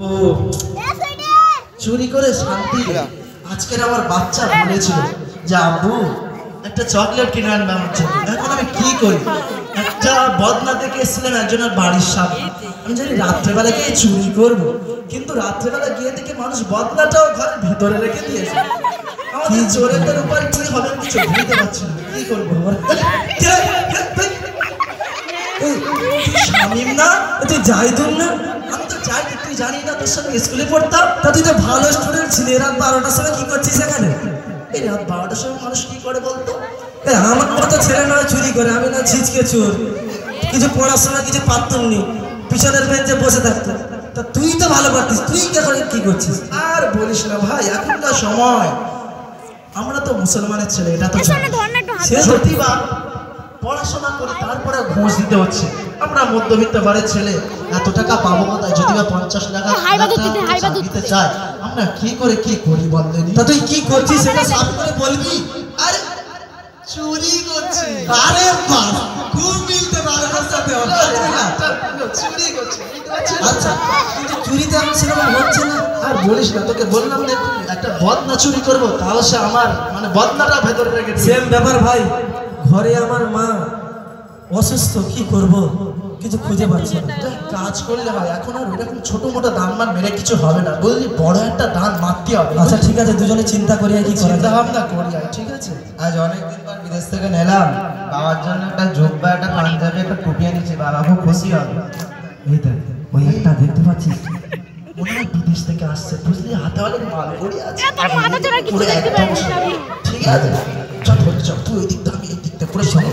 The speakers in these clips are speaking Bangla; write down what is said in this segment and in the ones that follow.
ও চুরি করে শান্তি। আজকের আমার বাচ্চা বলেছিল যে আব্বু একটা চকলেট কিনে আনবে আমার জন্য। এখন আমি কি করি? একটা বদনা থেকে এসেছিলাম একজনের বাড়ির সামনে। আমি জানি রাত্রেবেলা গিয়ে চুরি করবো, কিন্তু রাত্রেবেলা গিয়ে দেখে মানুষ বদনাটাও ঘরের ভিতরে রেখে দিয়েছে। আমাদের চোরেদের উপর কি হবে কিছু বুঝতে পারছি না, কি করবো? শামিম না, তুই জাহিদুল না? আমি তো যাই, তুই জানি না তোর সঙ্গে স্কুলে পড়তাম। তা তুই তো ভালো স্টুডেন্ট ছিলি, রাত 12টার সময় কি করছিস এখানে? এই রাত 12টার সময় মানুষ কি করে বলতো? আমার মতো ছেলে নয় চুরি করে, আমি না ছিচকে চোর। কিছু পড়াশোনা কিছু পারতাম নি, পিছনের বেঞ্চে বসে থাকতো। তা তুই তো ভালো পারতিস, তুই এখন কি করছিস? আর বলিস না ভাই, এখনকার সময় আমরা তো মুসলমানের ছেলে, এটা তো সে সত্যি বা পড়াশোনা করে তারপরে ঘুষ দিতে হচ্ছে। আমরা মধ্যবিত্ত বাড়ির ছেলে, এত টাকা পাবো কোথায়? যদি বা 50 টাকা দিতে চায়, আমরা কি করে কি করি বললেন? তা তুই কি করছিস সেটা সাফ করে বলবি। আরে চুরি করছি। আরে বাস খুব মিলতে পারে ওর সাথে। চুরি করছি। আচ্ছা, কিন্তু চুরিতে আমার সেরকম হচ্ছে না। আর বলিস না, তোকে বললাম না একটা বদনা চুরি করবো, তাও সে আমার মানে বদনাটা ভেতরে রেখে। সেম ব্যাপার ভাই, ঘরে আমার মা অসুস্থ, কি করব কিছু খুঁজে পাচ্ছি না। কাজ করলে হয়, এখন আর ওরকম ছোট মোটো দান মান মেরে কিছু হবে না, বুঝলি? বড় একটা দান মারতে হবে। আচ্ছা ঠিক আছে, দুজনে চিন্তা করি আর কি চিন্তা ভাবনা করি। ঠিক আছে, আজ অনেকদিন পর বিদেশ থেকে নিলাম বাবার জন্য একটা জুব্বা, একটা পাঞ্জাবি, একটা টুপি এনেছি। বাবা খুব খুশি হবে। এই দেখ, ওই একটা দেখতে পাচ্ছিস, মনে হয় বিদেশ থেকে আসছে, বুঝলি? হাতে অনেক মাল পড়ে আছে। ঠিক আছে, চল চল, তুই ওই দিকটা আমি এই দিকটা পুরো সঙ্গে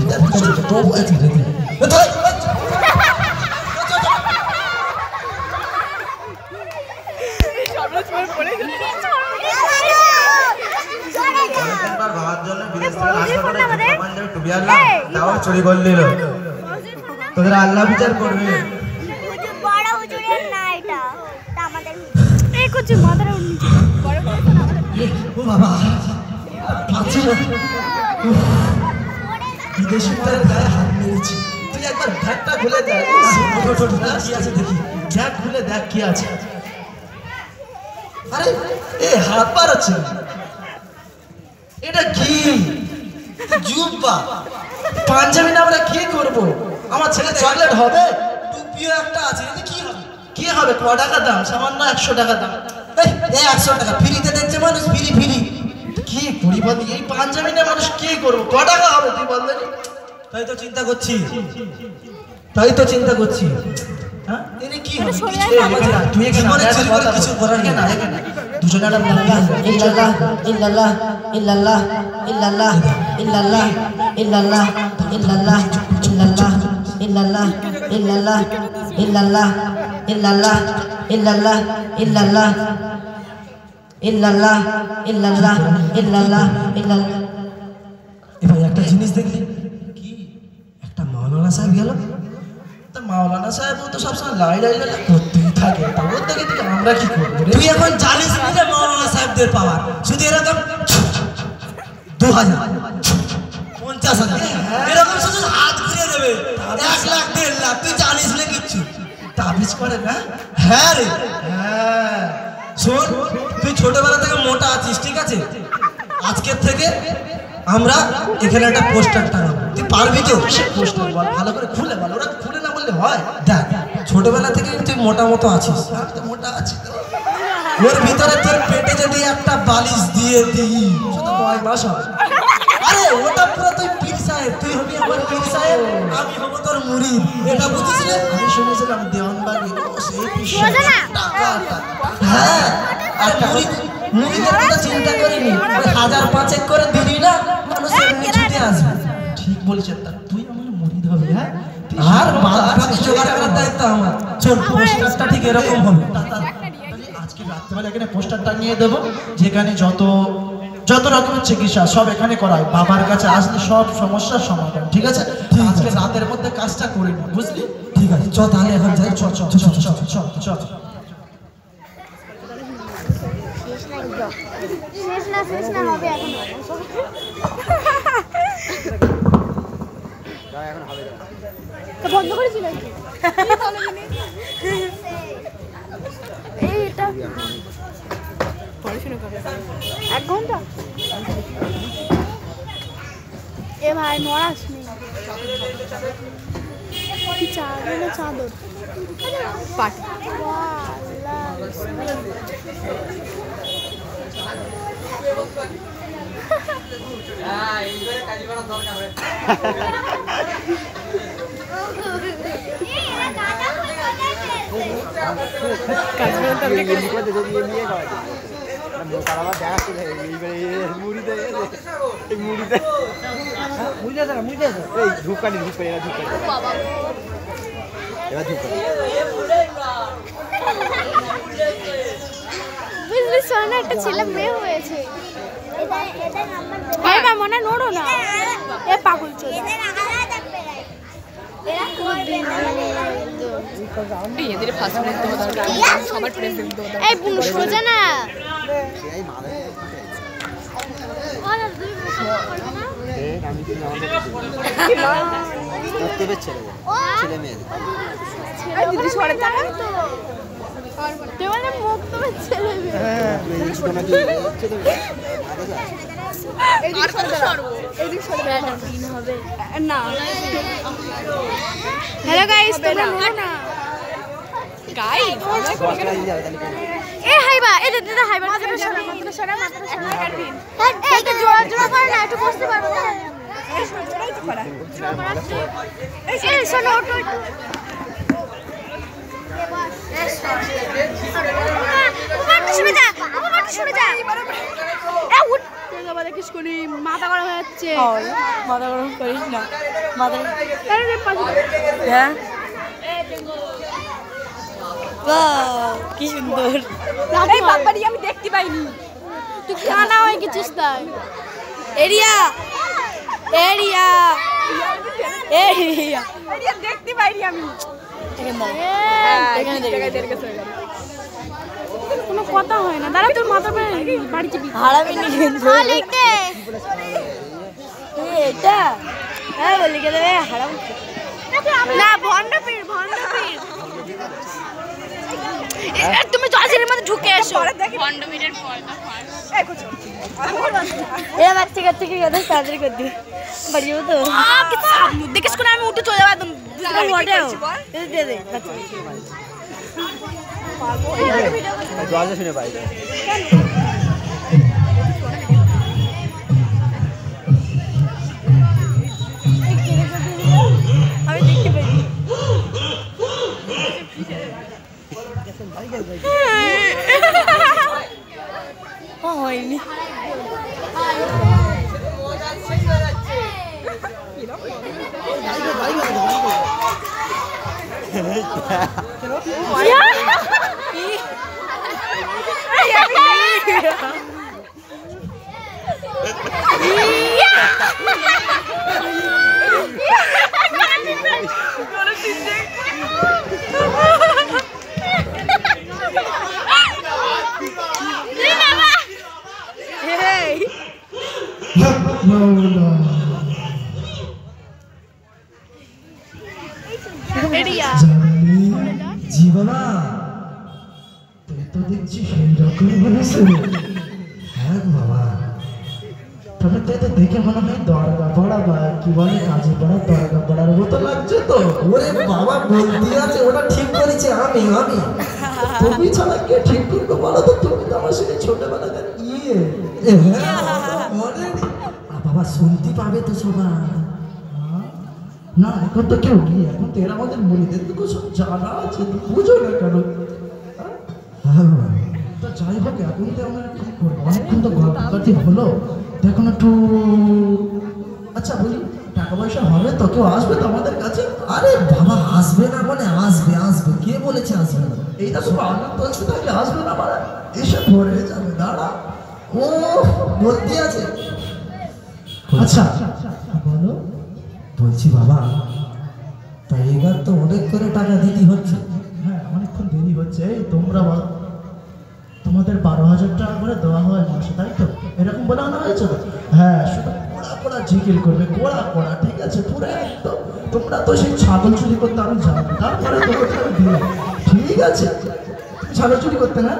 বাবার জন্য বিদেশ থেকে আসার পরে পাঞ্জাবি টুপি আনলাম, তাও চুরি করে নিল। তোদের আল্লাহ বিচার করবে। বিদেশিদের গায়ে হাত মেরেছি। তুই একবার ব্যাগটা খুলে দেখ, কি আছে দেখি। ব্যাগ খুলে দেখ কি আছে। আরে এ হাত বার আছে, এটা কি? জুব্বা পাঞ্জাবি না, আমরা কি করবো? আমার ছেলে চকলেট হবে? টুপিও একটা আছে, এটা কি হবে? কি হবে? ক টাকা দাম? সামান্য 100 টাকা দাম। 100 টাকা ফ্রিতে দিচ্ছে মানুষ, ফ্রি ফ্রি। কি করি বল? এই পাঞ্জাবি না মানুষ কি করবো? ক টাকা হবে তুই বল দেখি? তাই তো চিন্তা করছি, তাই তো চিন্তা করছি। হ্যাঁ কি হবে? তুই এখানে কিছু করার না, এখানে দুজনে ইল্লাল্লাহ ইল্লাল্লাহ ইল্লাল্লাহ ইল্লাল্লাহ ইল্লাল্লাহ ইল্লাল্লাহ ইল্লাল্লাহ ইল্লাল্লাহ ইল্লাল্লাহ ইল্লাল্লাহ ইল্লাল্লাহ ইল্লাল্লাহ ইল্লাল্লাহ ইল্লাল্লাহ ইল্লাল্লাহ ইল্লাল্লাহ ইল্লাল্লাহ ইল্লাল্লাহ। এবার একটা জিনিস দেখলি কি, একটা মাওলানা সাহেব গেল। তা মাওলানা সাহেব তো সবসময় লাই লাই লাই করতেই থাকে, তা ওর দেখে দিকে আমরা কি করবো? তুই এখন জানিস না যে মাওলানা সাহেবদের পাওয়ার শুধু এরকম 2000 50,000 এরকম শুধু হাত ঘুরিয়ে দেবে। 1 লাখ 1.5 লাখ তুই জানিস না কিচ্ছু। তাবিজ করে না? হ্যাঁ রে, হ্যাঁ। শোন, তুই ছোটবেলা থেকে মোটা আছিস, ঠিক আছে? আজকের থেকে আমরা এখানে একটা পোস্টার টাঙাবো, তুই পারবি তো? সে পোস্টার বল, ভালো করে খুলে বল, ওরা খুলে না বললে হয়? দেখ, ছোটবেলা থেকে তুই মোটা মতো আছিস। আমি তো মোটা আছি তো। ওর ভিতরে তোর পেটে যদি একটা বালিশ দিয়ে দিই, শুধু 9 মাস হবে। আরে ওটা পুরো তুই পীর সাহেব, তুই হবি আমার পীর সাহেব, আমি হবো তোর মুরিদ। এটা বুঝিস না? আমি শুনেছিলাম দেওয়ানবাগি সেই পীর সাহেব টাকা। হ্যাঁ, আর মুরিদের কথা চিন্তা করিনি, 1000-5 করে দিলি না, মানুষ এমনি ছুটে আসবে। ঠিক বলছেন, তা তুই আমার মুরিদ হবে। হ্যাঁ, আর বাকি জোগাড় করার দায়িত্ব আমার। চল, পোস্টারটা ঠিক এরকম হবে। আজকে রাত্রেবেলা এখানে পোস্টার টাঙিয়ে দেবো, যেখানে যত রকমের চিকিৎসা সব এখানে করায়। বাবার কাছে আসলে সব সমস্যার সমাধান। ঠিক আছে, আজকে রাতের মধ্যে কাজটা করে নি, বুঝলি? ঠিক আছে, চ তাহলে এখন যাই। চ চ চ চ চ চ। শেষ না হবে এখন বন্ধ করেছিল। ঘন্টা 1 ঘন্টা এ ভাই মরাস নেই কি চাদর চাদর পাট বুঝলি সোনা একটা ছেলে মেয়ে হয়েছে মনে নোড়ো না এ পাগল চলে এই বুনু সোজা না হ্যালো গাইস তোমরা নোড়ো না গাইস এ হাইবা এ দিদা হাইবা মাত্র সরা এই তো জোড়া জোড়া করে না একটু বসতে পারবো না এই সরাই তো করা এই শোনো ওটো মাথা গরম হয়ে যাচ্ছে মাথা গরম করিস না মাথা কি সুন্দর বাবারি আমি দেখতে পাইনি তুই কানা হয়ে গেছিস তাই এরিয়া এরিয়া এরিয়া এরিয়া দেখতে পাইনি আমি কোনো কথা হয় না দাঁড়া তোর মাথা বাড়িতে হারাবি লিখতে এটা হ্যাঁ বলি কে দেবে হারাম না ভন্ডপীর তুমি জলের মধ্যে ঢুকে এসো ভন্ডপীরের এবার ঠিক আছে তাড়াতাড়ি করে দিই বাড়িও তো দেখিস কোন আমি উঠে চলে যাবো একদম দে দে শুনে পাই আমি দেখতে পাই হয়নি জীবনা তুই তো দেখছি সেই রকম বলেছে হ্যাঁ বাবা তবে তো দেখে মনে হয় দরগা পড়া বা কি বলে কাজে পড়া দরগা পড়ার মতো লাগছে তো ওরে বাবা বলতে আছে ওটা ঠিক করেছে আমি তুমি ছাড়া কে ঠিক করবে বলো তো তুমি তো আমার সাথে ছোটবেলাকার বাবা শুনতে পাবে তো সবাই না এখন তো কেউ নেই এখন তো এরা আমাদের মরিদের তো সব জানা আছে তো বুঝো না কেন তো যাই হোক এখন তো আমরা কি করবো অনেকক্ষণ তো গল্পকাঠি হলো তো এখন একটু আচ্ছা বলি টাকা পয়সা হবে তো কেউ আসবে তো আমাদের কাছে আরে বাবা আসবে না মানে আসবে কে বলেছে আসবে না এইটা খুব আনন্দ হচ্ছে তাহলে আসবে না মানে এসে ভরে যাবে দাঁড়া ও বলতে আছে আচ্ছা বলো বলছি বাবা তাই এবার তো অনেক করে টাকা দিতে হচ্ছে হ্যাঁ অনেকক্ষণ দেরি হচ্ছে তোমরা তোমাদের 12,000 টাকা করে দেওয়া হয় মাসে তাই তো এরকম বলা হয়েছে হ্যাঁ শুধু কোড়া জিকির করবে কোড়া ঠিক আছে পুরো একদম তোমরা তো সেই ছাগল চুরি করতে আমি জানো তারপরে তোমাকে দিলাম ঠিক আছে ছাগল চুরি করতে না?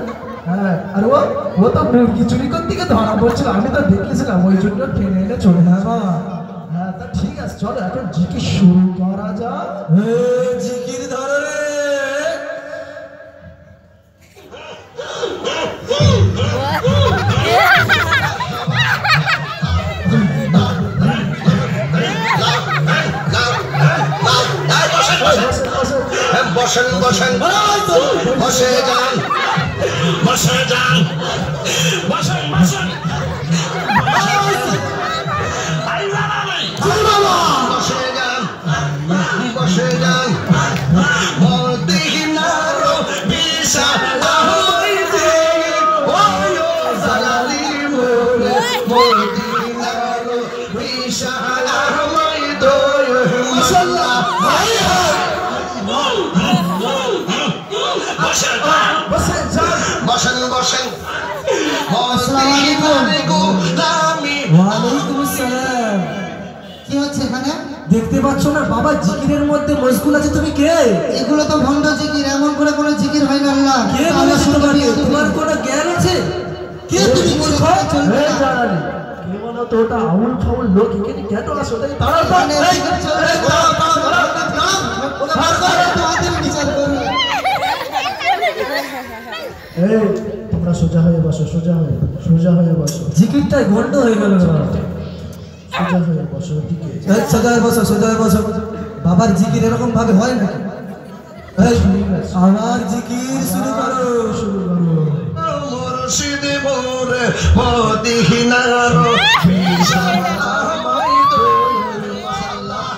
হ্যাঁ, আর ও তো মুরগি চুরি করতে গিয়ে ধরা পড়ছিল, আমি তো দেখেছিলাম, ওই জন্য টেনে এনে চলে না বাবা। হ্যাঁ, তা ঠিক আছে, চলো এখন জিকির শুরু করা যাক। জিকির ধরো রে। বসেন বসেন বসে যান বসে যান বসেন বসেন বসে যান বসে যান মদিনারো বিশাল আহমদে ওয়ো জালালি মোরে মদিনারো বিশাল আহমদে মাশাআল্লাহ বসেন বসেন ওয়ালাইকুম আসসালাম। কি হচ্ছে এখানে? দেখতে পাচ্ছ না বাবা, জিকিরের মধ্যে মশগুল আছে। তুমি কে? এগুলো তো ভণ্ড জিকির, এমন করে কোনো জিকির হয় না। আল্লাহ কে বলেছে তোমাকে? তোমার কোনো জ্ঞান আছে? কে তুমি? মূর্খ চলবে না। কে বলো তো? ওটা আউল ফাউল লোক এখানে কেন আসো? তাই তাড়াও তো। এই তোমরা সোজা হয়ে বসো, সোজা হয়ে বসো। জিকিরটাই গন্ড হয়ে গেল। সোজা হয়ে বসো, ঠিক আছে? সোজা হয়ে বসো, সোজা হয়ে বসো। বাবার জিকির এরকম ভাবে হয় নাকি? আমার জিকির শুরু করো, শুরু করো। মুর্শিদ মোরে মদিনারো বিশাল আহমদে মাশাআল্লাহ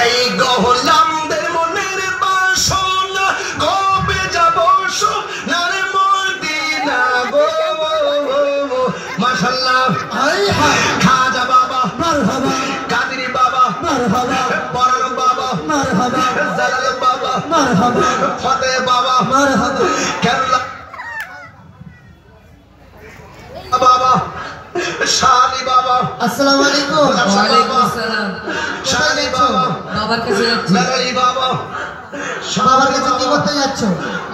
এই গোলামদের মনের বাসনা কবে যাব সোনার মদিনা গো মাশাআল্লাহ খাজা বাবা মারহাবা, কাদেরি বাবা মারহাবা, পরাণ বাবা মারহাবা, জালাল বাবা মারহাবা, ফতেহ বাবা মারহাবা, কেরলা বাবা, শালি বাবা। আসসালামু আলাইকুম। ওয়ালাইকুম আসসালাম। শালি বাবা, বাবার কাছে যাচ্ছি। লালি বাবা, বাবার কাছে কি করতে যাচ্ছ?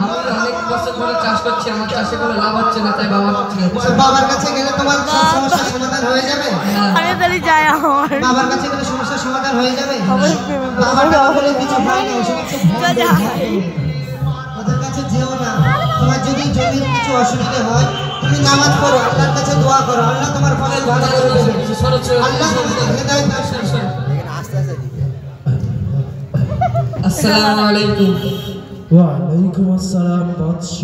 আমি অনেক বছর ধরে চাষ করছি, আমার চাষে কোনো লাভ হচ্ছে না, তাই বাবার কাছে যাচ্ছি। বাবার কাছে গেলে তোমার সব সমস্যার সমাধান হয়ে যাবে। আমি তাহলে যাই আমার বাবার কাছে গেলে সমস্যার সমাধান হয়ে যাবে। বাবার কাছে গেলে কিছু হয় না, ওসব হচ্ছে ভণ্ড। ওদের কাছে যেও না। তোমার যদি জমির কিছু অসুবিধা হয়, তুমি নামাজ পড়ো, আল্লাহর কাছে দোয়া করো, আল্লাহ তোমার ফসল ভালো করে দেবে। আল্লাহ তোমাকে হেদায়েত দান করবে। আসসালামু আলাইকুম। ওয়ালাইকুম আসসালাম বৎস।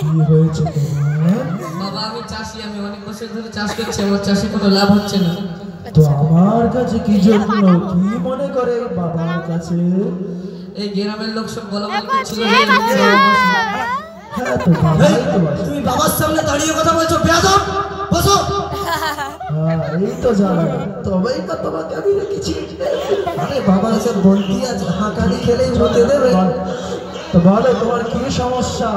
কি হয়েছে তোমার? বাবা আমি চাষি, আমি অনেক বছর ধরে চাষ করছি, আমার চাষে কোনো লাভ হচ্ছে না। তো আমার কাছে কি জন্য? কি মনে করে বাবার কাছে? এই গ্রামের লোক সব বলা করছিল হ্যাঁ, তো বাবাই তো আছে। তুমি বাবার সামনে দাঁড়িয়ে কথা বলছো, বেয়াদব! বসো। হ্যাঁ, এই তো জানো, তবেই তো তোমাকে আমি রেখেছি। আরে বাবা এসে বলতি আছে, হাঁকানি খেলেই মতে দেবে। তো বলো তোমার কি সমস্যা?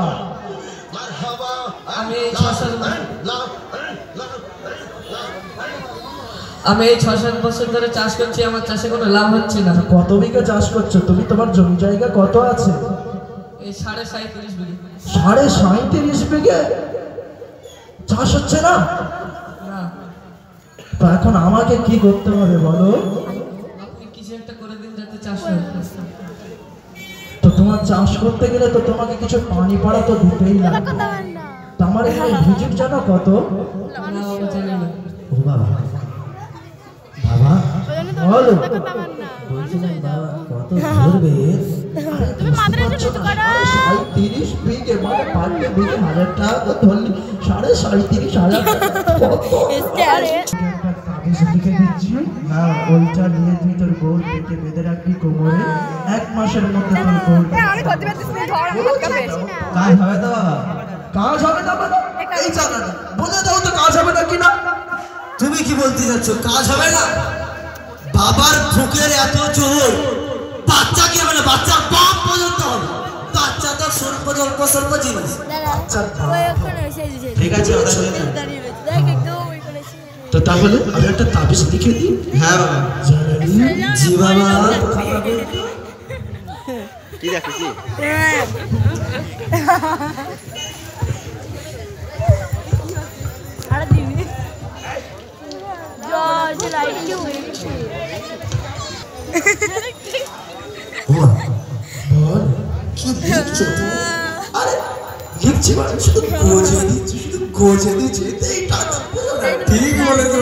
আমি এই 6-7 বছর ধরে চাষ করছি, আমার চাষে কোনো লাভ হচ্ছে না। কত বিঘা চাষ করছো তুমি? তোমার জমি জায়গা কত আছে? এই 37.5 বিঘে। 37.5 বিঘে চাষ হচ্ছে না? না, তো এখন আমাকে কি করতে হবে বলো? আপনি কিছু একটা করে দিন যাতে চাষ হয়। তো তোমার চাষ করতে গেলে তো তোমাকে কিছু পানি পড়া তো দিতেই লাগবে। তো আমার এখানে ভিজিট জানো কত? না বাবা জানি না। ও বাবা, বাবা বলো। বলছিলাম বাবা কত ধরবে? তুমি মাথাটা একটু নিচু করো। 37 বিঘে মানে 5 বিঘে 1000 টাকা তো ধরলি, 37,500 কত? একটা তাবিজ লিখে দিচ্ছি। হ্যাঁ, ওইটা নিয়ে তুই তোর গোল পেটে বেঁধে রাখবি কোমরে। 1 মাসের মধ্যে তোর গোল আমি করতে পারতেছি না, ধর আমি করতে পারছি না। কাজ হবে তো বাবা? কাজ হবে না মানে? এই জায়গাটা বলে দাও তো কাজ হবে না কিনা? তুমি কি বলতে যাচ্ছ? কাজ হবে না? বাবার ফুকের এত জোর, বাচ্চা কি হবে না, বাচ্চার বাপ পর্যন্ত হবে। বাচ্চা তো স্বল্প জল্প স্বল্প জিনিস, বাচ্চার বাপ হবে। ঠিক আছে, ওটা শুনে নাও। তো তাহলে আমি একটা তাবিজ লিখে দিই। হ্যাঁ বাবা। জি বাবা। কি দেখো কি বল কি লিখছো তুমি? আরে লিখছি মানে শুধু গোজে দিচ্ছি, শুধু গোজে দিচ্ছি। এই টাকা ঠিক বলেছো।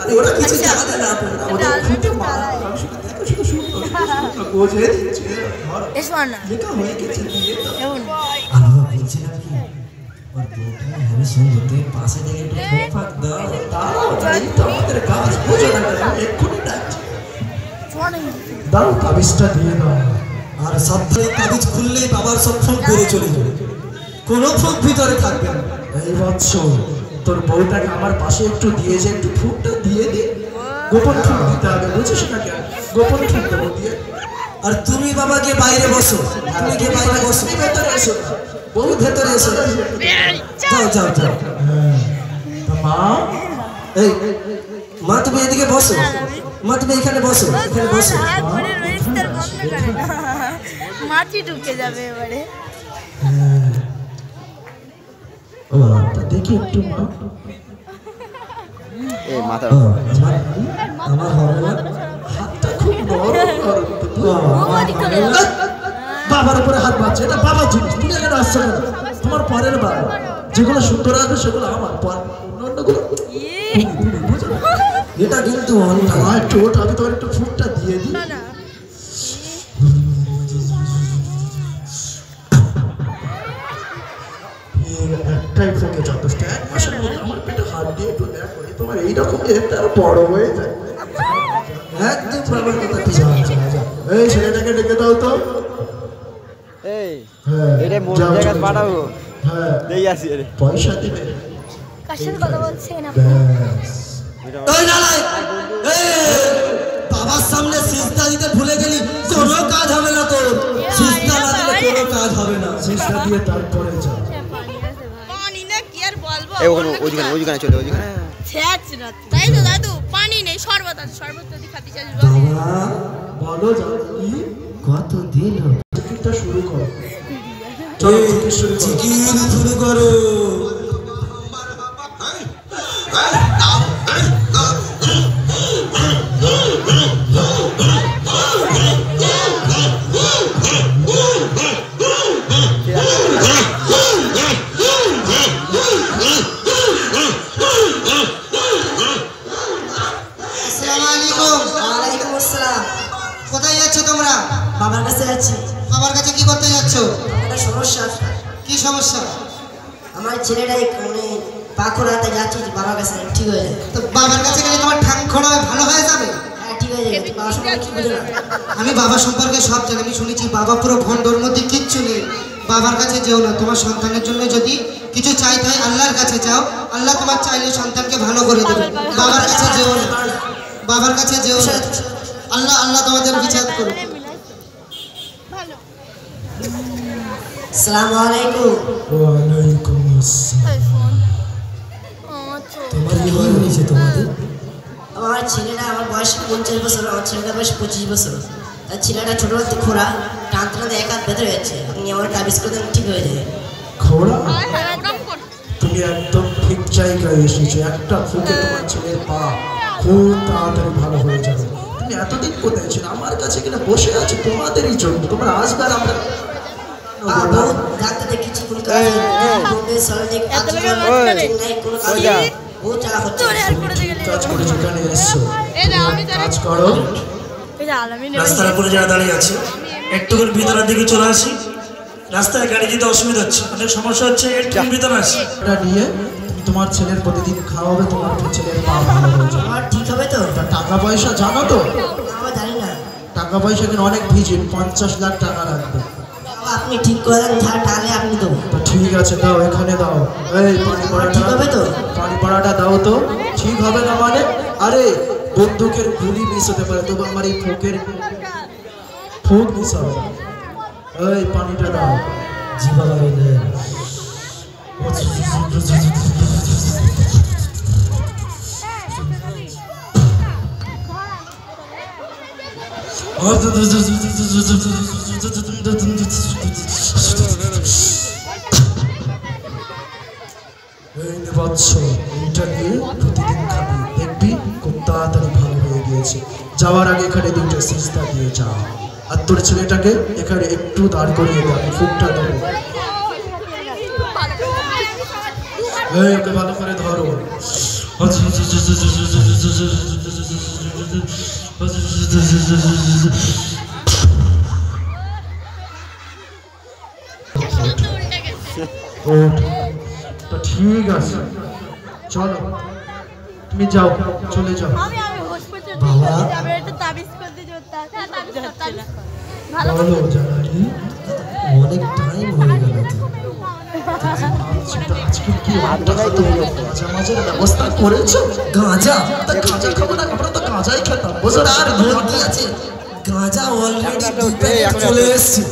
আরে ওরা কিছু জানে না, ওরা খুঁটে মারা। আমি শুধু দেখো, শুধু শুধু গোজে দিচ্ছি। লেখা হয়ে গেছে, দিয়ে দাও। আমি বলছিলাম কি, ওর বউটা আমি শুনতে পাশে থেকে একটু ফাঁক দাও। দাঁড়াও, এই তো আমাদের কাজ, বুঝো না কেন? এক্ষুনি ডাকছি। দাও, তাবিজটা দিয়ে দাও। আর সাবধানে তাবিজ খুললেই বাবার সব ফুঁক বেড়ে চলে যাবে, কোনো ফুঁক ভিতরে থাকবে না। এই বৎস, তোর বউটাকে আমার পাশে একটু দিয়ে যে একটু ফুঁকটা দিয়ে দে। গোপন ফুঁক দিতে হবে, বুঝিস না কেন? গোপন ফুঁক দেবো দিয়ে। আর তুমি বাবা গিয়ে বাইরে বসো, তুমি গিয়ে বাইরে বসো, ভেতরে এসো, বউ ভেতরে এসো। যাও যাও যাও। মা, এই মা তুমি এদিকে বসো, মা তুমি এখানে বসো, এখানে বসো। মাছি ঢুকে যাবে এবারে। ও তা দেখি একটু মা। এই মাথা আমার হবে না, হাতটা খুব নরম করো তো। বাবার উপরে হাত বাঁচছে, এটা বাবার জিনিস, তুমি এখানে আসছো না। তোমার পরের বার যেগুলো সুন্দর আসবে সেগুলো আমার, অন্যগুলো বুঝো না? এটা কিন্তু অন্যায়। একটু ওটা, আমি তোমার একটু ফুটটা দিয়ে দিই। একটাই ফুটে যথেষ্ট। এক মাসের মধ্যে আমার পেটে হাত দিয়ে একটু দেখো, তোমার এইরকম একটা বড় হয়ে যায়। একদম বাবার কথা ঠিক আছে। এই ছেলেটাকে ডেকে দাও তো। এই হ্যাঁ, এটা মোর যাও, জায়গা চলে পাঠাবো। হ্যাঁ, দেই আসি রে পয়সা দিবে। কার সাথে কথা বলছেন আপনি? ব্যাস। এই নালাই, এই বাবার সামনে সিজদা দিতে ভুলে গেলি, কোনো কাজ হবে না তোর। সিজদা না দিলে কোনো কাজ হবে না। সিজদা দিয়ে তারপরে যা। পানি না কি আর বলবো? এই ওখানে চলে ওখানে। ছ্যাচ না। তাই তো দাদু, পানি নেই, শরবত আছে, শরবত যদি খাতে চাস বল। বাবা বলো জানি কত দিন টিকিটটা শুরু করো। চলো টিকিট শুরু করো। কোথায় যাচ্ছ তোমরা? বাবার কাছে যাচ্ছি। বাবার কাছে কি করতে যাচ্ছ? একটা সমস্যা। কি সমস্যা? আমার ছেলেটা মানে পাখর হাতে যাচ্ছি বাবার কাছে, ঠিক হয়ে যায়। তো বাবার কাছে গেলে তোমার ঠাং খোড়া ভালো হয়ে যাবে। হ্যাঁ ঠিক হয়ে যাবে। বাবার সঙ্গে কি বুঝো না? আমি বাবা সম্পর্কে সব জানি। আমি শুনেছি বাবা পুরো ভণ্ডর মধ্যে কিচ্ছু নেই। বাবার কাছে যেও না। তোমার সন্তানের জন্য যদি কিছু চাইতে হয় আল্লাহর কাছে যাও, আল্লাহ তোমার চাইলে সন্তানকে ভালো করে দেবে। বাবার কাছে যেও না, বাবার কাছে যেও না। আল্লাহ আল্লাহ তোমাদের বিচার করবে। আসসালামু আলাইকুম। ওয়ালাইকুম আসসালাম। তোমার কি হয়েছে তোমাদের? আমার ছেলেটা, আমার বয়স 50 বছর, আমার ছেলেটার বয়স 25 বছর। তার ছেলেটা ছোটবেলাতে খোড়া, টানতে টানতে এক হাত বেঁধে যাচ্ছে। আপনি আমার তাবিজ করে দেন, ঠিক হয়ে যাবে। খোড়া? তুমি একদম ঠিক জায়গায় এসেছো। একটা ফুকে তোমার ছেলের পা খুব তাড়াতাড়ি ভালো হয়ে যাবে। তুমি এতদিন কোথায় ছিল? আমার কাছে কিনা বসে আছে তোমাদেরই জন্য। তোমরা আসবে আর আমরা ডাক্তার কিছু কোনো কাজ করো। রাস্তার উপরে যারা দাঁড়িয়ে আছে একটু করে ভিতরের দিকে চলে আসি। রাস্তায় গাড়ি যেতে অসুবিধা হচ্ছে, অনেক সমস্যা হচ্ছে, একটু ভিতরে আসি। এটা নিয়ে তোমার ছেলের প্রতিদিন খাওয়াবে, তোমার ছেলের পা ভালো হয়ে যাবে। আমার ঠিক হবে তো? টাকা পয়সা জানো তো? আমরা জানি না। টাকা পয়সা কিন্তু অনেক ভিজিট, 50 লাখ টাকা লাগবে। আপনি ঠিক করে দেন, তাহলে আপনি দেবো। ঠিক আছে, দাও, এখানে দাও। এই পানি পড়াটা ঠিক হবে তো? পানি পড়াটা দাও তো। ঠিক হবে না মানে? আরে বন্দুকের গুলি মিস হতে পারে, তবু আমার এই ফোকের ফুক নিছাও এই পানিটা দাও জিবা লাগাইলে এইটা নিয়ে প্রতিদিন খাবি দেখবি খুব তাড়াতাড়ি ভালো হয়ে গিয়েছে যাওয়ার আগে এখানে দুটো সিজদা দিয়ে যা আর তোর ছেলেটাকে এখানে একটু দাঁড় করিয়ে দে আমি ফুকটা দেবো ওকে ভালো করে ধরো তো ঠিক আছে চলো তুমি যাও চলে যাও বাবা বলো জানালি অনেক টাইম হয়ে গেল আজকে কি গাঁজা ব্যবস্থা করেছো গাঁজা তা গাঁজা খাবো না আমরা তো গাঁজাই খেতাম বুঝো আর ভর্তি আছে গাঁজা অলরেডি চলে এসছে